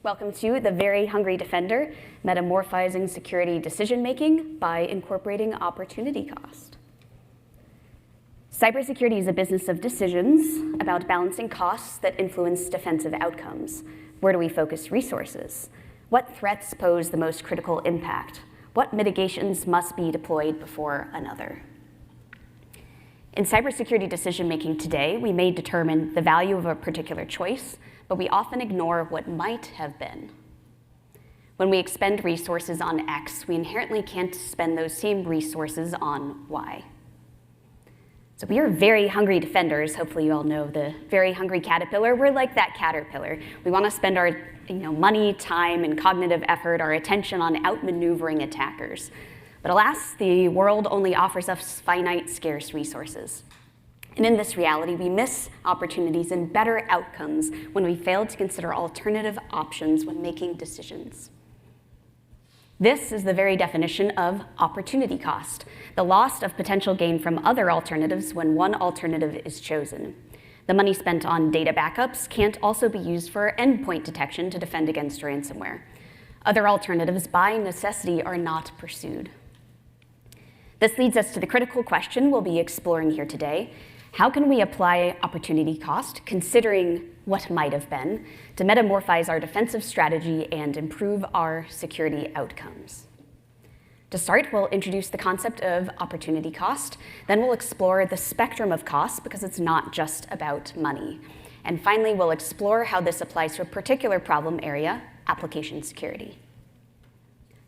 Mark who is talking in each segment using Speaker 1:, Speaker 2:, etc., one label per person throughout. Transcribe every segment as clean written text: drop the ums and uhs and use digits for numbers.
Speaker 1: Welcome to The Very Hungry Defender, Metamorphosing Security Decision-Making by Incorporating Opportunity Cost. Cybersecurity is a business of decisions about balancing costs that influence defensive outcomes. Where do we focus resources? What threats pose the most critical impact? What mitigations must be deployed before another? In cybersecurity decision-making today, we may determine the value of a particular choice, but we often ignore what might have been. When we expend resources on X, we inherently can't spend those same resources on Y. So we are very hungry defenders. Hopefully you all know the very hungry caterpillar. We're like that caterpillar. We want to spend our money, time, and cognitive effort, our attention on outmaneuvering attackers. But alas, the world only offers us finite, scarce resources. And in this reality, we miss opportunities and better outcomes when we fail to consider alternative options when making decisions. This is the very definition of opportunity cost, the loss of potential gain from other alternatives when one alternative is chosen. The money spent on data backups can't also be used for endpoint detection to defend against ransomware. Other alternatives, by necessity, are not pursued. This leads us to the critical question we'll be exploring here today. How can we apply opportunity cost, considering what might have been, to metamorphose our defensive strategy and improve our security outcomes? To start, we'll introduce the concept of opportunity cost. Then we'll explore the spectrum of costs, because it's not just about money. And finally, we'll explore how this applies to a particular problem area, application security.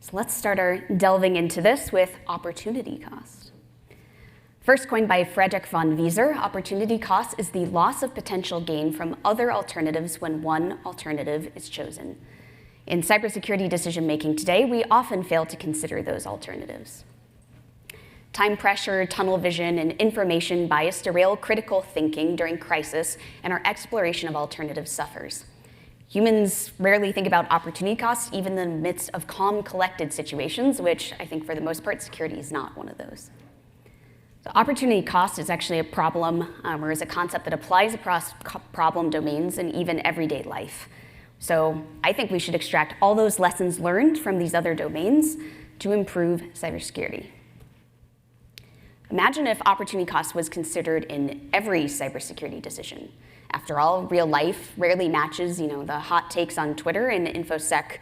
Speaker 1: So let's start our delving into this with opportunity cost. First coined by Friedrich von Wieser, opportunity cost is the loss of potential gain from other alternatives when one alternative is chosen. In cybersecurity decision-making today, we often fail to consider those alternatives. Time pressure, tunnel vision, and information bias derail critical thinking during crisis, and our exploration of alternatives suffers. Humans rarely think about opportunity costs, even in the midst of calm, collected situations, which I think for the most part, security is not one of those. So opportunity cost is actually a problem, or is a concept that applies across problem domains and even everyday life. So I think we should extract all those lessons learned from these other domains to improve cybersecurity. Imagine if opportunity cost was considered in every cybersecurity decision. After all, real life rarely matches the hot takes on Twitter and InfoSec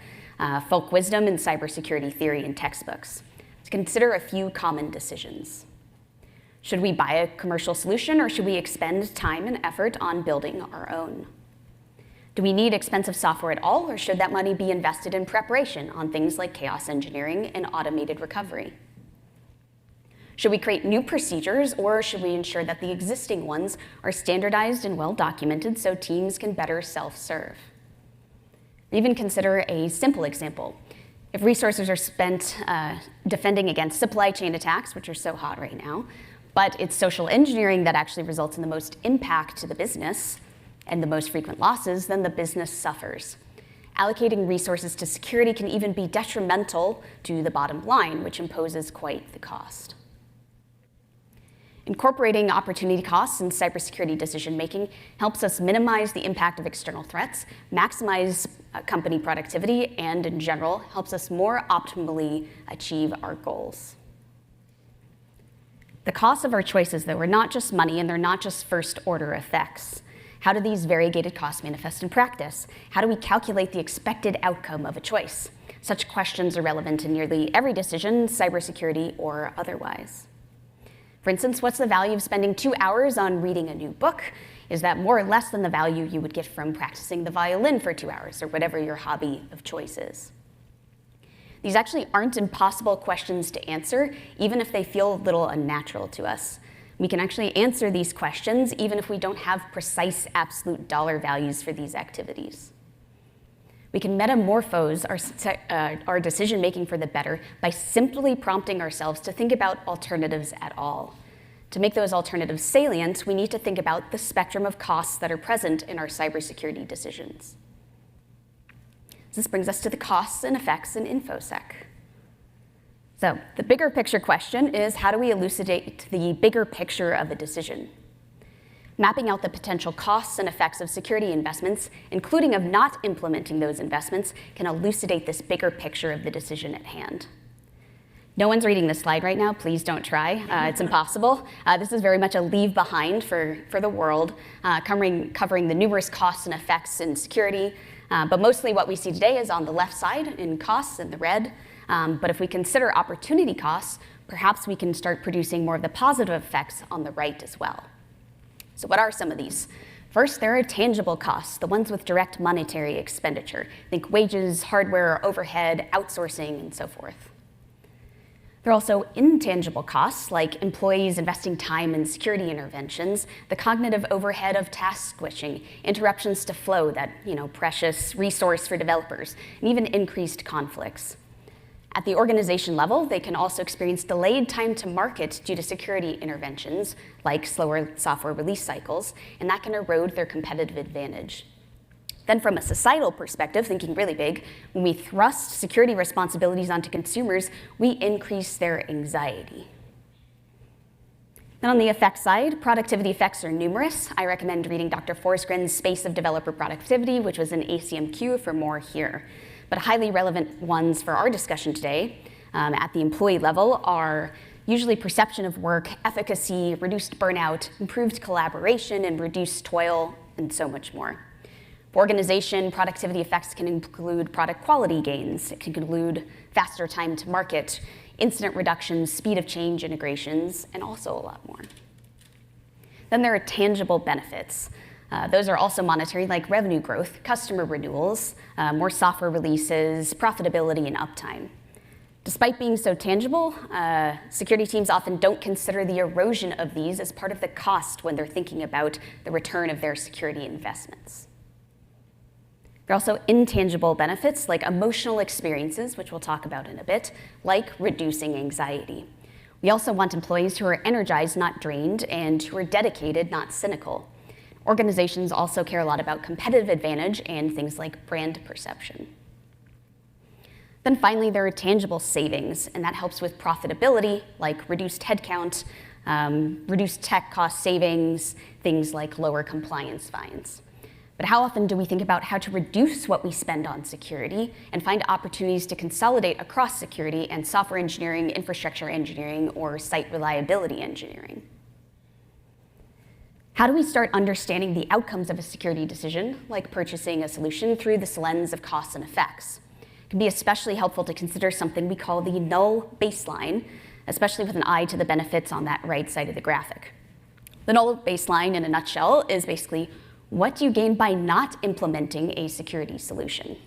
Speaker 1: folk wisdom and cybersecurity theory in textbooks. To consider a few common decisions. Should we buy a commercial solution, or should we expend time and effort on building our own? Do we need expensive software at all, or should that money be invested in preparation on things like chaos engineering and automated recovery? Should we create new procedures, or should we ensure that the existing ones are standardized and well documented so teams can better self-serve? Even consider a simple example. If resources are spent defending against supply chain attacks, which are so hot right now, but it's social engineering that actually results in the most impact to the business and the most frequent losses, then the business suffers. Allocating resources to security can even be detrimental to the bottom line, which imposes quite the cost. Incorporating opportunity costs in cybersecurity decision-making helps us minimize the impact of external threats, maximize company productivity, and in general, helps us more optimally achieve our goals. The costs of our choices, though, are not just money, and they're not just first-order effects. How do these variegated costs manifest in practice? How do we calculate the expected outcome of a choice? Such questions are relevant in nearly every decision, cybersecurity or otherwise. For instance, what's the value of spending 2 hours on reading a new book? Is that more or less than the value you would get from practicing the violin for 2 hours, or whatever your hobby of choice is? These actually aren't impossible questions to answer, even if they feel a little unnatural to us. We can actually answer these questions even if we don't have precise absolute dollar values for these activities. We can metamorphose our decision-making for the better by simply prompting ourselves to think about alternatives at all. To make those alternatives salient, we need to think about the spectrum of costs that are present in our cybersecurity decisions. This brings us to the costs and effects in InfoSec. So the bigger picture question is, how do we elucidate the bigger picture of a decision? Mapping out the potential costs and effects of security investments, including of not implementing those investments, can elucidate this bigger picture of the decision at hand. No one's reading this slide right now. Please don't try. It's impossible. This is very much a leave behind for the world, covering the numerous costs and effects in security. But mostly what we see today is on the left side in costs in the red. But if we consider opportunity costs, perhaps we can start producing more of the positive effects on the right as well. So what are some of these? First, there are tangible costs, the ones with direct monetary expenditure. Think wages, hardware, overhead, outsourcing, and so forth. There are also intangible costs, like employees investing time in security interventions, the cognitive overhead of task switching, interruptions to flow, that precious resource for developers, and even increased conflicts. At the organization level, they can also experience delayed time to market due to security interventions, like slower software release cycles, and that can erode their competitive advantage. Then from a societal perspective, thinking really big, when we thrust security responsibilities onto consumers, we increase their anxiety. Then on the effects side, productivity effects are numerous. I recommend reading Dr. Forsgren's Space of Developer Productivity, which was an ACMQ, for more here. But highly relevant ones for our discussion today at the employee level are usually perception of work, efficacy, reduced burnout, improved collaboration, and reduced toil, and so much more. For organization, productivity effects can include product quality gains. It can include faster time to market, incident reductions, speed of change integrations, and also a lot more. Then there are tangible benefits. Those are also monetary, like revenue growth, customer renewals, more software releases, profitability, and uptime. Despite being so tangible, security teams often don't consider the erosion of these as part of the cost when they're thinking about the return of their security investments. There are also intangible benefits like emotional experiences, which we'll talk about in a bit, like reducing anxiety. We also want employees who are energized, not drained, and who are dedicated, not cynical. Organizations also care a lot about competitive advantage and things like brand perception. Then finally, there are tangible savings, and that helps with profitability, like reduced headcount, reduced tech cost savings, things like lower compliance fines. But how often do we think about how to reduce what we spend on security and find opportunities to consolidate across security and software engineering, infrastructure engineering, or site reliability engineering? How do we start understanding the outcomes of a security decision, like purchasing a solution, through this lens of costs and effects? It can be especially helpful to consider something we call the null baseline, especially with an eye to the benefits on that right side of the graphic. The null baseline, in a nutshell, is basically what do you gain by not implementing a security solution?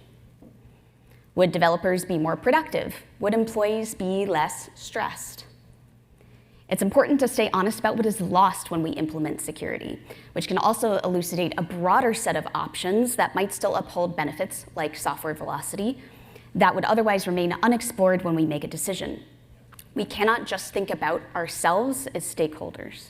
Speaker 1: Would developers be more productive? Would employees be less stressed? It's important to stay honest about what is lost when we implement security, which can also elucidate a broader set of options that might still uphold benefits like software velocity that would otherwise remain unexplored when we make a decision. We cannot just think about ourselves as stakeholders.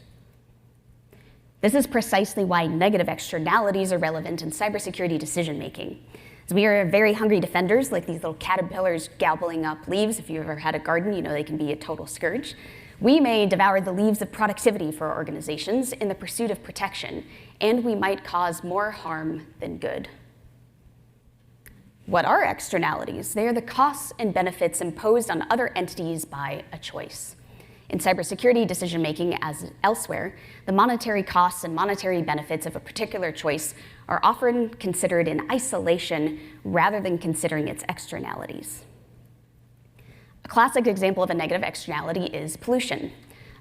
Speaker 1: This is precisely why negative externalities are relevant in cybersecurity decision-making. As we are very hungry defenders, like these little caterpillars gobbling up leaves. If you've ever had a garden, you know they can be a total scourge. We may devour the leaves of productivity for our organizations in the pursuit of protection, and we might cause more harm than good. What are externalities? They are the costs and benefits imposed on other entities by a choice. In cybersecurity decision-making, as elsewhere, the monetary costs and monetary benefits of a particular choice are often considered in isolation rather than considering its externalities. A classic example of a negative externality is pollution.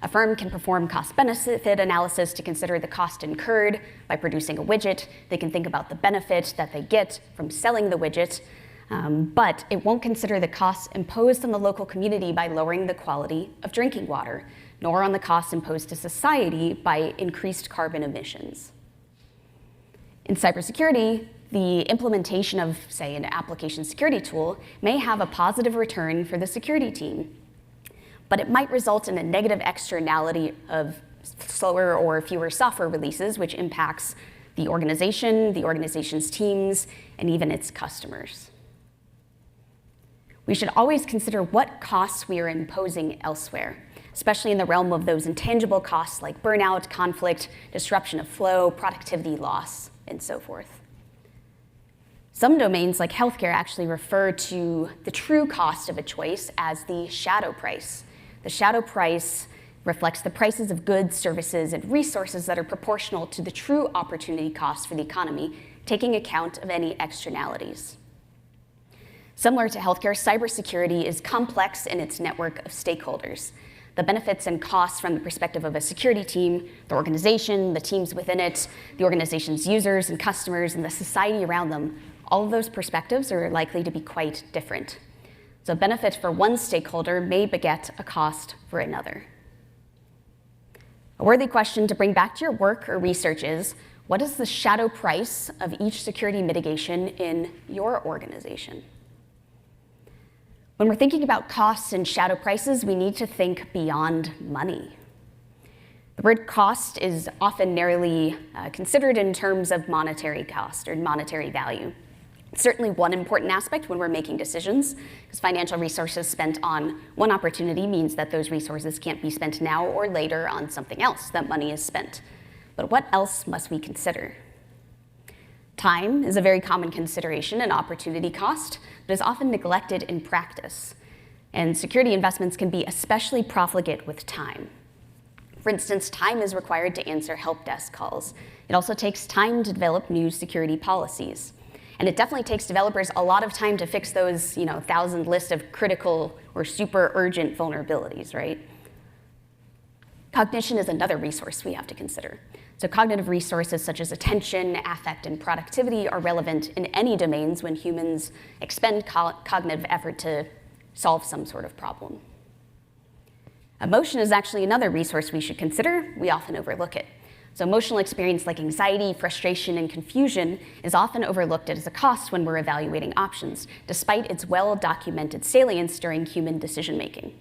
Speaker 1: A firm can perform cost-benefit analysis to consider the cost incurred by producing a widget. They can think about the benefit that they get from selling the widget, but it won't consider the costs imposed on the local community by lowering the quality of drinking water, nor on the costs imposed to society by increased carbon emissions. In cybersecurity, the implementation of, say, an application security tool may have a positive return for the security team, but it might result in a negative externality of slower or fewer software releases, which impacts the organization's teams, and even its customers. We should always consider what costs we are imposing elsewhere. especially in the realm of those intangible costs like burnout, conflict, disruption of flow, productivity loss, and so forth. Some domains, like healthcare, actually refer to the true cost of a choice as the shadow price. The shadow price reflects the prices of goods, services, and resources that are proportional to the true opportunity cost for the economy, taking account of any externalities. Similar to healthcare, cybersecurity is complex in its network of stakeholders. The benefits and costs from the perspective of a security team, the organization, the teams within it, the organization's users and customers, and the society around them, all of those perspectives are likely to be quite different. So a benefit for one stakeholder may beget a cost for another. A worthy question to bring back to your work or research is, what is the shadow price of each security mitigation in your organization? When we're thinking about costs and shadow prices, we need to think beyond money. The word cost is often narrowly considered in terms of monetary cost or monetary value. It's certainly one important aspect when we're making decisions, because financial resources spent on one opportunity means that those resources can't be spent now or later on something else that money is spent. But what else must we consider? Time is a very common consideration and opportunity cost, but is often neglected in practice. And security investments can be especially profligate with time. For instance, time is required to answer help desk calls. It also takes time to develop new security policies. And it definitely takes developers a lot of time to fix those 1,000 list of critical or super urgent vulnerabilities, right? Cognition is another resource we have to consider. So cognitive resources such as attention, affect, and productivity are relevant in any domains when humans expend cognitive effort to solve some sort of problem. Emotion is actually another resource we should consider. We often overlook it. So emotional experience like anxiety, frustration, and confusion is often overlooked as a cost when we're evaluating options, despite its well-documented salience during human decision-making.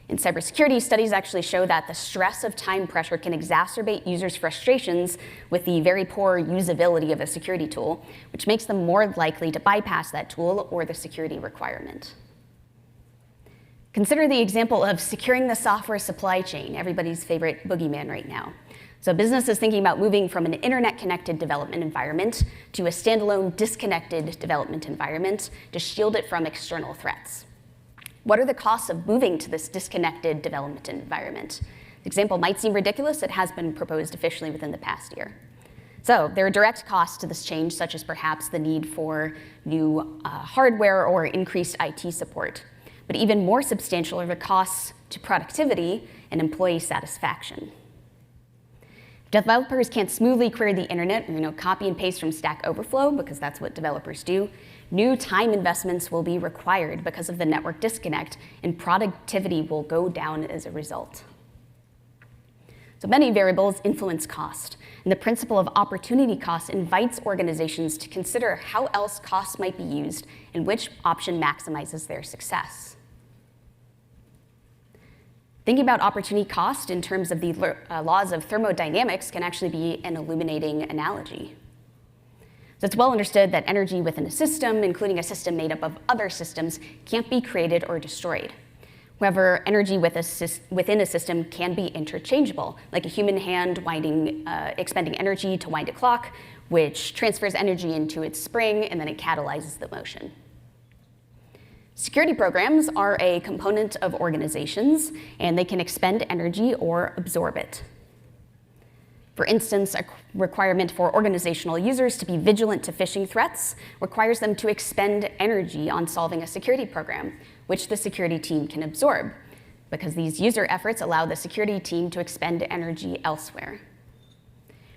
Speaker 1: In cybersecurity, studies actually show that the stress of time pressure can exacerbate users' frustrations with the very poor usability of a security tool, which makes them more likely to bypass that tool or the security requirement. Consider the example of securing the software supply chain, everybody's favorite boogeyman right now. So a business is thinking about moving from an internet-connected development environment to a standalone disconnected development environment to shield it from external threats. What are the costs of moving to this disconnected development environment? The example might seem ridiculous. It has been proposed officially within the past year. So there are direct costs to this change, such as perhaps the need for new hardware or increased IT support. But even more substantial are the costs to productivity and employee satisfaction. Developers can't smoothly query the internet or copy and paste from Stack Overflow, because that's what developers do. New time investments will be required because of the network disconnect, and productivity will go down as a result. So many variables influence cost, and the principle of opportunity cost invites organizations to consider how else costs might be used and which option maximizes their success. Thinking about opportunity cost in terms of the laws of thermodynamics can actually be an illuminating analogy. So it's well understood that energy within a system, including a system made up of other systems, can't be created or destroyed. However, energy within a system can be interchangeable, like a human hand expending energy to wind a clock, which transfers energy into its spring, and then it catalyzes the motion. Security programs are a component of organizations, and they can expend energy or absorb it. For instance, a requirement for organizational users to be vigilant to phishing threats requires them to expend energy on solving a security program, which the security team can absorb, because these user efforts allow the security team to expend energy elsewhere.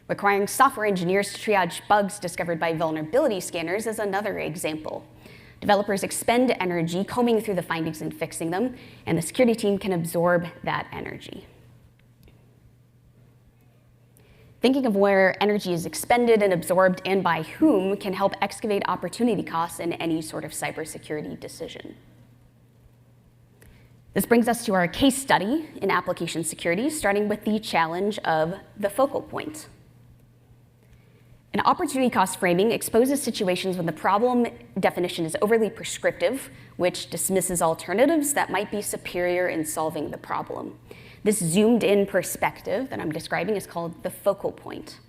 Speaker 1: Requiring software engineers to triage bugs discovered by vulnerability scanners is another example. Developers expend energy combing through the findings and fixing them, and the security team can absorb that energy. Thinking of where energy is expended and absorbed and by whom can help excavate opportunity costs in any sort of cybersecurity decision. This brings us to our case study in application security, starting with the challenge of the focal point. An opportunity cost framing exposes situations when the problem definition is overly prescriptive, which dismisses alternatives that might be superior in solving the problem. This zoomed-in perspective that I'm describing is called the focal point.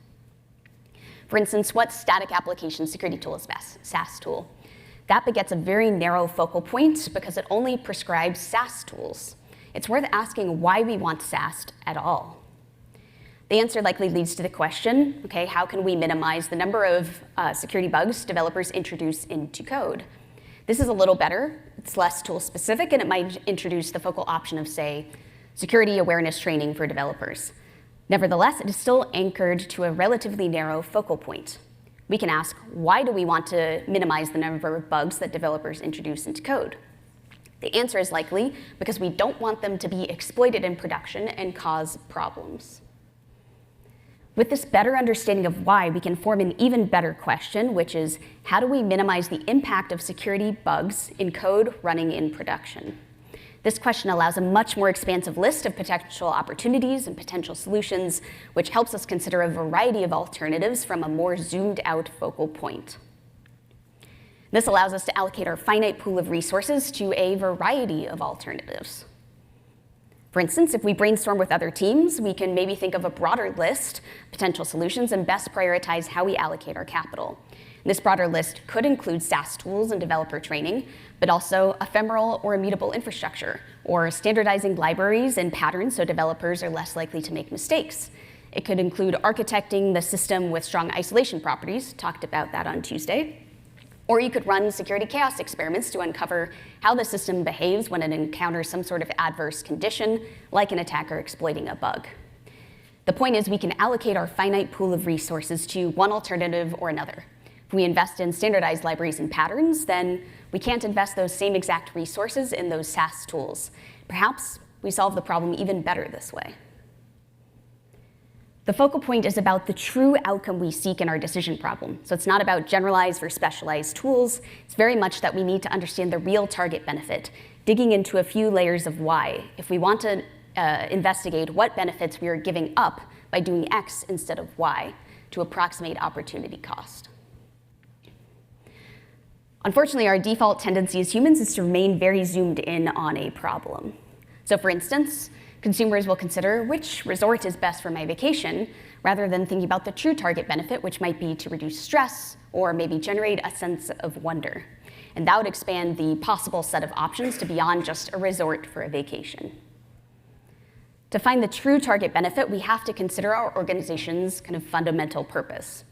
Speaker 1: For instance, what static application security tool is best? SAS tool. That begets a very narrow focal point because it only prescribes SAS tools. It's worth asking why we want SAS at all. The answer likely leads to the question, okay, how can we minimize the number of security bugs developers introduce into code? This is a little better. It's less tool specific, and it might introduce the focal option of, say, security awareness training for developers. Nevertheless, it is still anchored to a relatively narrow focal point. We can ask, why do we want to minimize the number of bugs that developers introduce into code? The answer is likely because we don't want them to be exploited in production and cause problems. With this better understanding of why, we can form an even better question, which is, how do we minimize the impact of security bugs in code running in production? This question allows a much more expansive list of potential opportunities and potential solutions, which helps us consider a variety of alternatives from a more zoomed-out focal point. This allows us to allocate our finite pool of resources to a variety of alternatives. For instance, if we brainstorm with other teams, we can maybe think of a broader list of potential solutions and best prioritize how we allocate our capital. This broader list could include SAS tools and developer training, but also ephemeral or immutable infrastructure, or standardizing libraries and patterns so developers are less likely to make mistakes. It could include architecting the system with strong isolation properties, talked about that on Tuesday. Or you could run security chaos experiments to uncover how the system behaves when it encounters some sort of adverse condition, like an attacker exploiting a bug. The point is we can allocate our finite pool of resources to one alternative or another. If we invest in standardized libraries and patterns, then we can't invest those same exact resources in those SAS tools. Perhaps we solve the problem even better this way. The focal point is about the true outcome we seek in our decision problem. So it's not about generalized or specialized tools. It's very much that we need to understand the real target benefit, digging into a few layers of why, if we want to investigate what benefits we are giving up by doing X instead of Y to approximate opportunity cost. Unfortunately, our default tendency as humans is to remain very zoomed in on a problem. So for instance, consumers will consider which resort is best for my vacation, rather than thinking about the true target benefit, which might be to reduce stress or maybe generate a sense of wonder. And that would expand the possible set of options to beyond just a resort for a vacation. To find the true target benefit, we have to consider our organization's kind of fundamental purpose.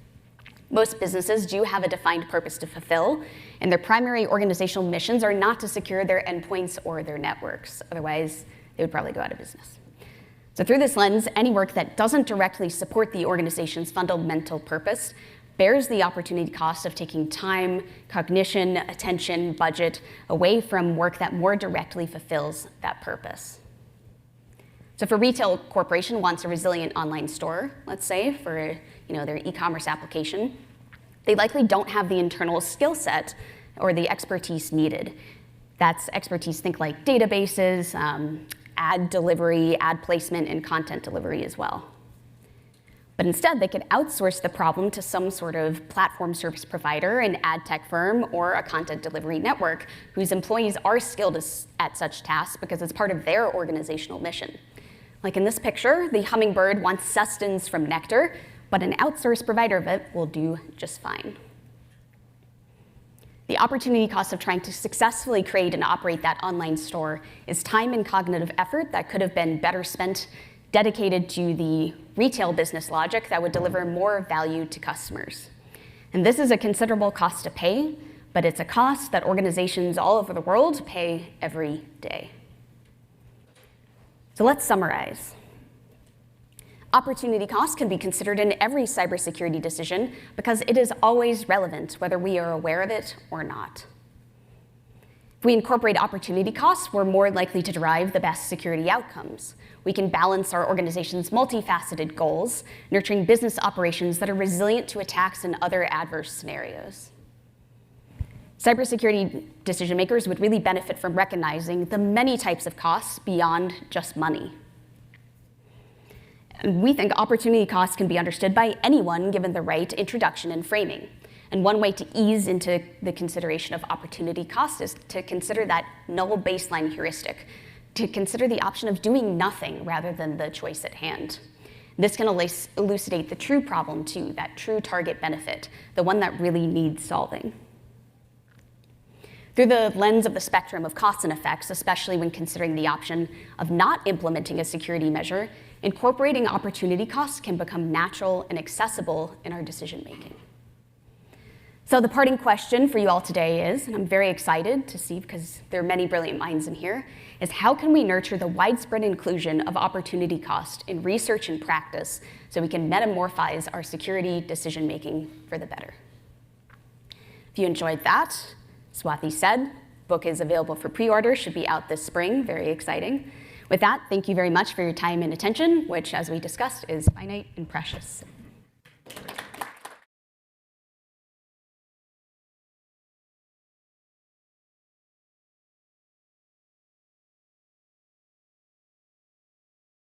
Speaker 1: Most businesses do have a defined purpose to fulfill, and their primary organizational missions are not to secure their endpoints or their networks. Otherwise, they would probably go out of business. So through this lens, any work that doesn't directly support the organization's fundamental purpose bears the opportunity cost of taking time, cognition, attention, budget away from work that more directly fulfills that purpose. So if a retail corporation wants a resilient online store, let's say, for their e-commerce application, they likely don't have the internal skill set or the expertise needed. That's expertise, think like databases, ad delivery, ad placement, and content delivery as well. But instead, they could outsource the problem to some sort of platform service provider, an ad tech firm, or a content delivery network whose employees are skilled at such tasks because it's part of their organizational mission. Like in this picture, the hummingbird wants sustenance from nectar, but an outsourced provider of it will do just fine. The opportunity cost of trying to successfully create and operate that online store is time and cognitive effort that could have been better spent dedicated to the retail business logic that would deliver more value to customers. And this is a considerable cost to pay, but it's a cost that organizations all over the world pay every day. So let's summarize. Opportunity cost can be considered in every cybersecurity decision because it is always relevant, whether we are aware of it or not. If we incorporate opportunity costs, we're more likely to derive the best security outcomes. We can balance our organization's multifaceted goals, nurturing business operations that are resilient to attacks and other adverse scenarios. Cybersecurity decision makers would really benefit from recognizing the many types of costs beyond just money. And we think opportunity costs can be understood by anyone given the right introduction and framing. And one way to ease into the consideration of opportunity cost is to consider that null baseline heuristic, to consider the option of doing nothing rather than the choice at hand. This can elucidate the true problem too, that true target benefit, the one that really needs solving. Through the lens of the spectrum of costs and effects, especially when considering the option of not implementing a security measure, incorporating opportunity costs can become natural and accessible in our decision making. So the parting question for you all today is, and I'm very excited to see because there are many brilliant minds in here, is how can we nurture the widespread inclusion of opportunity cost in research and practice so we can metamorphose our security decision making for the better? If you enjoyed that, Swathi said, book is available for pre-order, should be out this spring, very exciting. With that, thank you very much for your time and attention, which, as we discussed, is finite and precious.